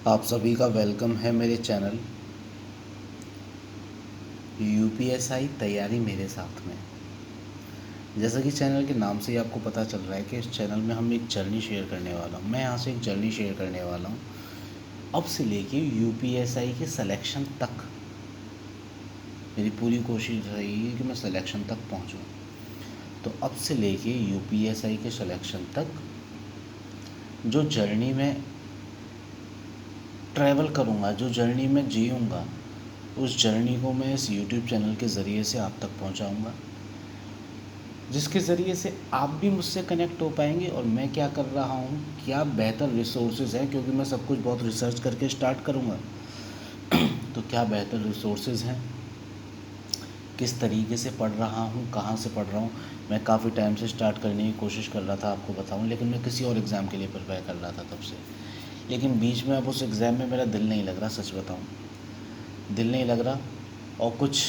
आप सभी का वेलकम है मेरे चैनल यूपीएसआई तैयारी मेरे साथ में। जैसा कि चैनल के नाम से ही आपको पता चल रहा है कि इस चैनल में हम एक जर्नी शेयर करने वाला हूँ। मैं यहाँ से एक जर्नी शेयर करने वाला हूँ अब से लेके यूपीएसआई के सिलेक्शन तक। मेरी पूरी कोशिश रहेगी कि मैं सिलेक्शन तक पहुँचूँ। तो अब से लेके यूपीएसआई के सिलेक्शन तक जो जर्नी में ट्रैवल करूँगा, जो जर्नी में जीऊँगा, उस जर्नी को मैं इस यूट्यूब चैनल के ज़रिए से आप तक पहुँचाऊँगा, जिसके ज़रिए से आप भी मुझसे कनेक्ट हो पाएंगे। और मैं क्या कर रहा हूँ, क्या बेहतर रिसोर्सेज हैं, क्योंकि मैं सब कुछ बहुत रिसर्च करके स्टार्ट करूँगा। तो क्या बेहतर रिसोर्सेज हैं, किस तरीके से पढ़ रहा हूँ, कहाँ से पढ़ रहा हूँ। मैं काफ़ी टाइम से स्टार्ट करने की कोशिश कर रहा था, आपको बताऊँ, लेकिन मैं किसी और एग्ज़ाम के लिए प्रिपेयर कर रहा था तब से। लेकिन बीच में अब उस एग्ज़ाम में मेरा दिल नहीं लग रहा, सच बताऊँ दिल नहीं लग रहा। और कुछ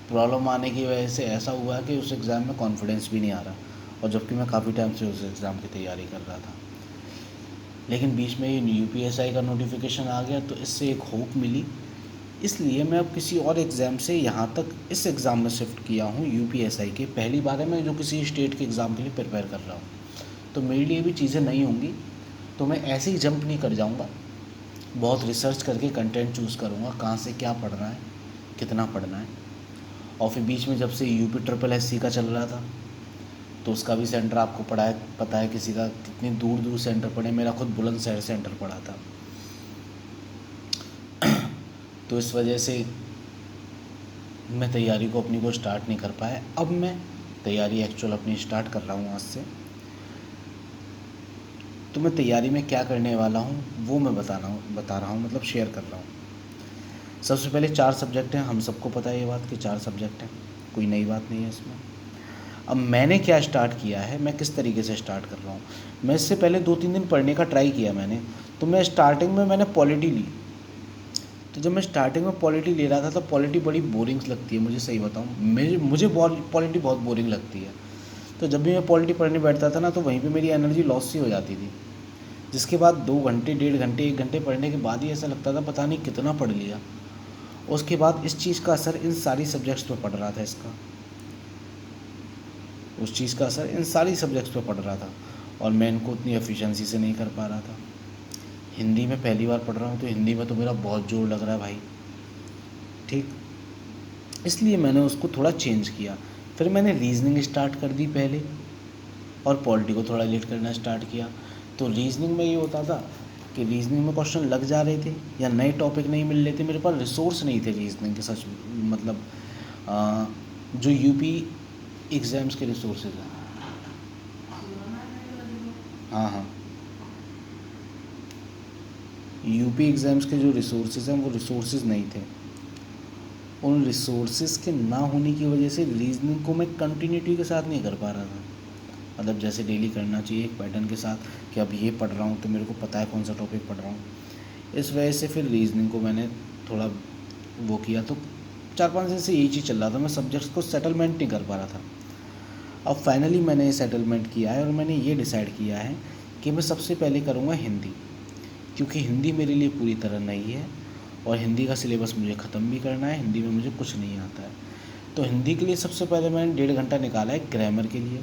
प्रॉब्लम आने की वजह से ऐसा हुआ है कि उस एग्ज़ाम में कॉन्फिडेंस भी नहीं आ रहा, और जबकि मैं काफ़ी टाइम से उस एग्ज़ाम की तैयारी कर रहा था। लेकिन बीच में ये यूपीएसआई का नोटिफिकेशन आ गया, तो इससे एक होप मिली। इसलिए मैं अब किसी और एग्ज़ाम से यहाँ तक इस एग्ज़ाम में शिफ्ट किया हूँ। यूपीएसआई के पहली बार है मैं जो किसी स्टेट के एग्ज़ाम के लिए प्रिपेयर कर रहा हूँ, तो मेरे लिए भी चीज़ें नई होंगी। तो मैं ऐसे ही जंप नहीं कर जाऊँगा, बहुत रिसर्च करके कंटेंट चूज़ करूँगा, कहाँ से क्या पढ़ना है, कितना पढ़ना है। और फिर बीच में जब से यूपी ट्रिपल एससी का चल रहा था, तो उसका भी सेंटर आपको पता है किसी का कितनी दूर दूर सेंटर पड़े। मेरा खुद बुलंदशहर सेंटर पड़ा था। तो इस वजह से मैं तैयारी को अपनी को स्टार्ट नहीं कर पाया। अब मैं तैयारी एक्चुअल अपनी स्टार्ट कर रहा हूँ आज से। तो मैं तैयारी में क्या करने वाला हूँ वो मैं बता रहा हूँ, मतलब शेयर कर रहा हूँ। सबसे पहले 4 सब्जेक्ट हैं, हम सबको पता है ये बात कि 4 सब्जेक्ट हैं, कोई नई बात नहीं है इसमें। अब मैंने क्या स्टार्ट किया है, मैं किस तरीके से स्टार्ट कर रहा हूँ। मैं इससे पहले 2-3 दिन पढ़ने का ट्राई किया मैंने। तो मैं स्टार्टिंग में मैंने पॉलिटी ली। तो जब मैं स्टार्टिंग में पॉलिटी ले रहा था तो पॉलिटी बड़ी बोरिंग लगती है, मुझे सही बताऊँ, मुझे पॉलिटी बहुत बोरिंग लगती है। तो जब भी मैं पॉलिटी पढ़ने बैठता था ना, तो वहीं पे मेरी एनर्जी लॉस सी हो जाती थी। जिसके बाद 2 घंटे, 1.5 घंटे, 1 घंटे पढ़ने के बाद ही ऐसा लगता था पता नहीं कितना पढ़ लिया। उसके बाद इस चीज़ का असर इन सारी सब्जेक्ट्स पे पड़ रहा था, उस चीज़ का असर इन सारी सब्जेक्ट्स पे पड़ रहा था, और मैं इनको उतनी एफिशिएंसी से नहीं कर पा रहा था। हिंदी में पहली बार पढ़ रहा हूँ, तो हिंदी में तो मेरा बहुत जोर लग रहा है भाई, ठीक। इसलिए मैंने उसको थोड़ा चेंज किया। फिर मैंने रीजनिंग स्टार्ट कर दी पहले, और पॉलिटी को थोड़ा लेट करना स्टार्ट किया। तो रीजनिंग में ये होता था कि रीजनिंग में क्वेश्चन लग जा रहे थे या नए टॉपिक नहीं मिल रहे थे, मेरे पास रिसोर्स नहीं थे रीजनिंग के, सच मतलब जो यूपी एग्ज़ाम्स के रिसोर्सेज हैं। हाँ हाँ, यूपी एग्ज़ाम्स के जो रिसोर्सेज हैं वो रिसोर्सेज नहीं थे। उन रिसोर्सेज के ना होने की वजह से रीजनिंग को मैं कंटिन्यूटी के साथ नहीं कर पा रहा था। मतलब जैसे डेली करना चाहिए एक पैटर्न के साथ, कि अब ये पढ़ रहा हूँ तो मेरे को पता है कौन सा टॉपिक पढ़ रहा हूँ। इस वजह से फिर रीजनिंग को मैंने थोड़ा वो किया। तो 4-5 दिन से यही चीज़ चल रहा था, मैं सब्जेक्ट्स को सेटलमेंट नहीं कर पा रहा था। अब फाइनली मैंने ये सेटलमेंट किया है, और मैंने ये डिसाइड किया है कि मैं सबसे पहले करूँगा हिंदी, क्योंकि हिंदी मेरे लिए पूरी तरह नई है, और हिंदी का सिलेबस मुझे ख़त्म भी करना है। हिंदी में मुझे कुछ नहीं आता है। तो हिंदी के लिए सबसे पहले मैंने 1.5 घंटा निकाला है ग्रामर के लिए।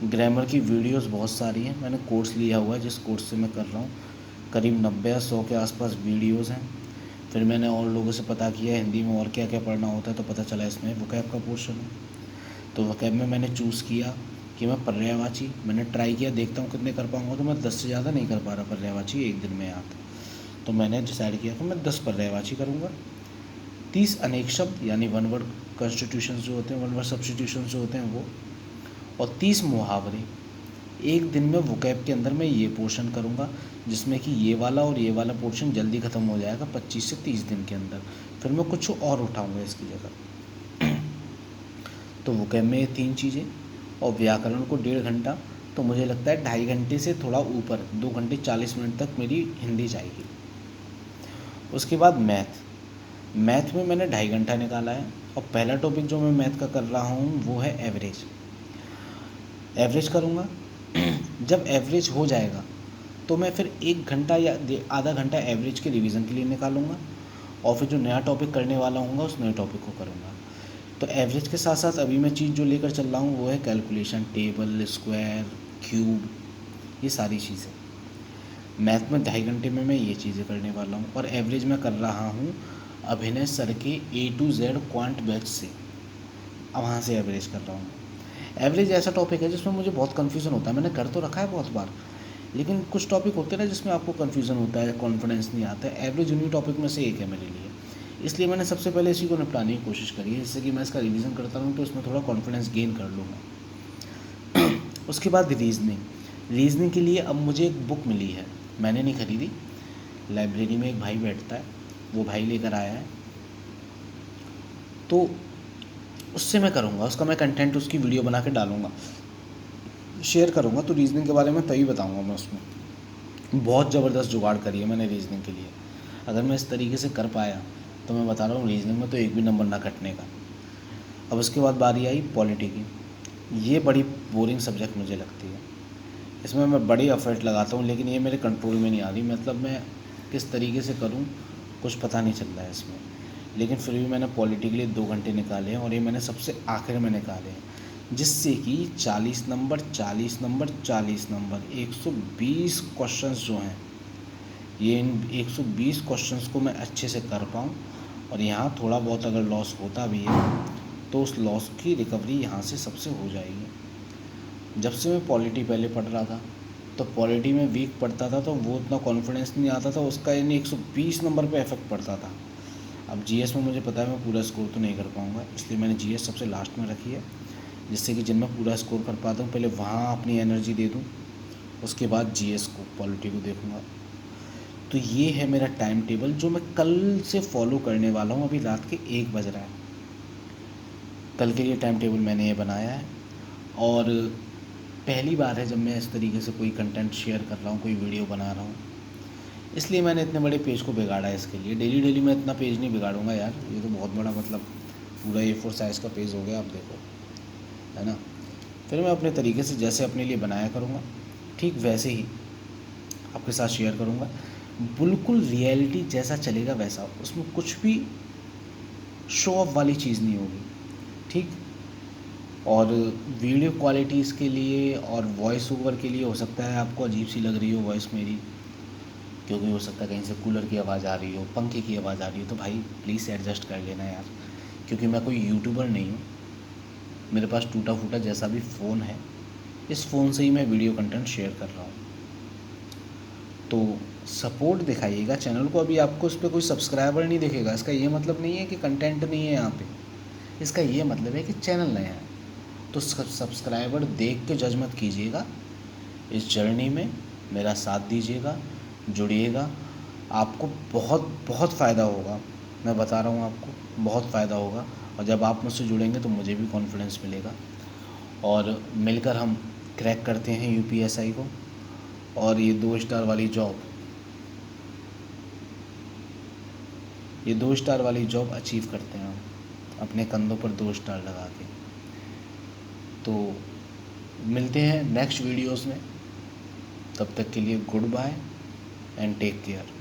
ग्रामर की वीडियोस बहुत सारी हैं, मैंने कोर्स लिया हुआ है, जिस कोर्स से मैं कर रहा हूँ करीब 90 या 100 के आसपास वीडियोस हैं। फिर मैंने और लोगों से पता किया हिंदी में और क्या क्या पढ़ना होता है, तो पता चला इसमें वोकैब का पोर्शन है। तो वोकैब में मैंने चूज़ किया कि मैं पर्यायवाची, मैंने ट्राई किया, देखता हूँ कितने कर पाऊँगा। तो मैं 10 से ज़्यादा नहीं कर पा रहा पर्यायवाची एक दिन में याद। तो मैंने डिसाइड किया कि मैं 10 पर्यायवाची करूँगा, 30 अनेक शब्द यानी वन वर्ड कॉन्स्टिट्यूशन जो होते हैं, वन वर्ड सब्स्टिट्यूशन जो होते हैं वो, और 30 मुहावरे। एक दिन में वोकैब के अंदर मैं ये पोर्शन करूँगा, जिसमें कि ये वाला और ये वाला पोर्शन जल्दी ख़त्म हो जाएगा 25 से 30 दिन के अंदर। फिर मैं कुछ और उठाऊँगा इसकी जगह। तो वोकैब में ये 3 चीज़ें, और व्याकरण को 1.5 घंटा। तो मुझे लगता है 2.5 घंटे से थोड़ा ऊपर, 2 घंटे 40 मिनट तक मेरी हिंदी जाएगी। उसके बाद मैथ में मैंने 2.5 घंटा निकाला है, और पहला टॉपिक जो मैं मैथ का कर रहा हूँ वो है एवरेज करूँगा। जब एवरेज हो जाएगा तो मैं फिर 1 घंटा या आधा घंटा एवरेज के रिवीजन के लिए निकालूंगा और फिर जो नया टॉपिक करने वाला हूँ उस नए टॉपिक को करूँगा। तो एवरेज के साथ साथ अभी मैं चीज़ जो लेकर चल रहा हूँ वो है कैलकुलेशन, टेबल, स्क्वायर, क्यूब, ये सारी चीज़ें। मैथ में 2.5 घंटे में मैं ये चीज़ें करने वाला हूँ। और एवरेज मैं कर रहा हूँ अभिनय सर के A to Z quant batch से, अब वहाँ से एवरेज कर रहा हूँ। एवरेज ऐसा टॉपिक है जिसमें मुझे बहुत कन्फ्यूज़न होता है, मैंने कर तो रखा है बहुत बार, लेकिन कुछ टॉपिक होते हैं ना जिसमें आपको कन्फ्यूज़न होता है, कॉन्फिडेंस नहीं आता है। एवरेज उन्हीं टॉपिक में से एक है मेरे लिए, इसलिए मैंने सबसे पहले इसी को निपटाने की कोशिश करी है, जिससे कि मैं इसका रिवीजन करता रहूँ तो इसमें थोड़ा कॉन्फिडेंस गेन कर लूँगा। उसके बाद रीजनिंग के लिए अब मुझे एक बुक मिली है, मैंने नहीं खरीदी, लाइब्रेरी में एक भाई बैठता है, वो भाई लेकर आया है, तो उससे मैं करूँगा, उसका मैं कंटेंट, उसकी वीडियो बना के डालूँगा, शेयर करूँगा। तो रीजनिंग के बारे में तभी बताऊँगा मैं उसमें। बहुत ज़बरदस्त जुगाड़ करी है मैंने रीजनिंग के लिए, अगर मैं इस तरीके से कर पाया तो मैं बता रहा हूँ रीजनिंग में तो एक भी नंबर ना कटने का। अब उसके बाद बारी आई पॉलिटी की। ये बड़ी बोरिंग सब्जेक्ट मुझे लगती है, इसमें मैं बड़ी एफर्ट लगाता हूँ लेकिन ये मेरे कंट्रोल में नहीं आ रही, मतलब मैं किस तरीके से करूँ कुछ पता नहीं चल रहा है इसमें। लेकिन फिर भी मैंने पॉलिटी के लिए 2 घंटे निकाले हैं और ये मैंने सबसे आखिर में निकाले हैं, जिससे कि 40 नंबर 40 नंबर 40 नंबर 120 क्वेश्चंस जो हैं, ये इन 120 क्वेश्चंस को मैं अच्छे से कर पाऊँ। और यहाँ थोड़ा बहुत अगर लॉस होता भी है तो उस लॉस की रिकवरी यहाँ से सबसे हो जाएगी। जब से मैं पॉलिटी पहले पढ़ रहा था तो पॉलिटी में वीक पढ़ता था तो वो उतना कॉन्फिडेंस नहीं आता था, उसका यानी 120 नंबर पे इफेक्ट पड़ता था। अब जीएस में मुझे पता है मैं पूरा स्कोर तो नहीं कर पाऊँगा, इसलिए मैंने जीएस सबसे लास्ट में रखी है, जिससे कि जिनमें पूरा स्कोर कर पाता हूँ पहले वहाँ अपनी एनर्जी दे दूँ, उसके बाद जीएस को, पॉलिटी को देखूँगा। तो ये है मेरा टाइम टेबल जो मैं कल से फॉलो करने वाला हूँ। अभी रात के 1 बज रहा है, कल के लिए टाइम टेबल मैंने ये बनाया है। और पहली बार है जब मैं इस तरीके से कोई कंटेंट शेयर कर रहा हूँ, कोई वीडियो बना रहा हूँ, इसलिए मैंने इतने बड़े पेज को बिगाड़ा है इसके लिए। डेली मैं इतना पेज नहीं बिगाड़ूंगा यार, ये तो बहुत बड़ा, मतलब पूरा A4 साइज़ का पेज हो गया, आप देखो, है ना। फिर मैं अपने तरीके से जैसे अपने लिए बनाया करूँगा, ठीक वैसे ही आपके साथ शेयर करूँगा, बिल्कुल रियलिटी जैसा चलेगा वैसा, उसमें कुछ भी शो ऑफ वाली चीज़ नहीं होगी, ठीक। और वीडियो क्वालिटीज़ के लिए और वॉइस ओवर के लिए हो सकता है आपको अजीब सी लग रही हो वॉइस मेरी, क्योंकि हो सकता है कहीं से कूलर की आवाज़ आ रही हो, पंखे की आवाज़ आ रही हो, तो भाई प्लीज़ एडजस्ट कर लेना यार, क्योंकि मैं कोई यूट्यूबर नहीं हूँ, मेरे पास टूटा फूटा जैसा भी फ़ोन है, इस फ़ोन से ही मैं वीडियो कंटेंट शेयर कर रहा हूँ। तो सपोर्ट दिखाइएगा चैनल को। अभी आपको उस पर कोई सब्सक्राइबर नहीं दिखेगा, इसका ये मतलब नहीं है कि कंटेंट नहीं है यहाँ पे, इसका ये मतलब है कि चैनल नया है। तो सब्सक्राइबर देख के जज मत कीजिएगा, इस जर्नी में मेरा साथ दीजिएगा, जुड़िएगा, आपको बहुत बहुत फ़ायदा होगा, मैं बता रहा हूँ आपको बहुत फ़ायदा होगा। और जब आप मुझसे जुड़ेंगे तो मुझे भी कॉन्फिडेंस मिलेगा और मिलकर हम क्रैक करते हैं यूपीएसआई को, और ये 2 स्टार वाली जॉब, ये 2 स्टार वाली जॉब अचीव करते हैं हम अपने कंधों पर 2 स्टार लगा के। तो मिलते हैं नेक्स्ट वीडियोस में, तब तक के लिए goodbye and take care.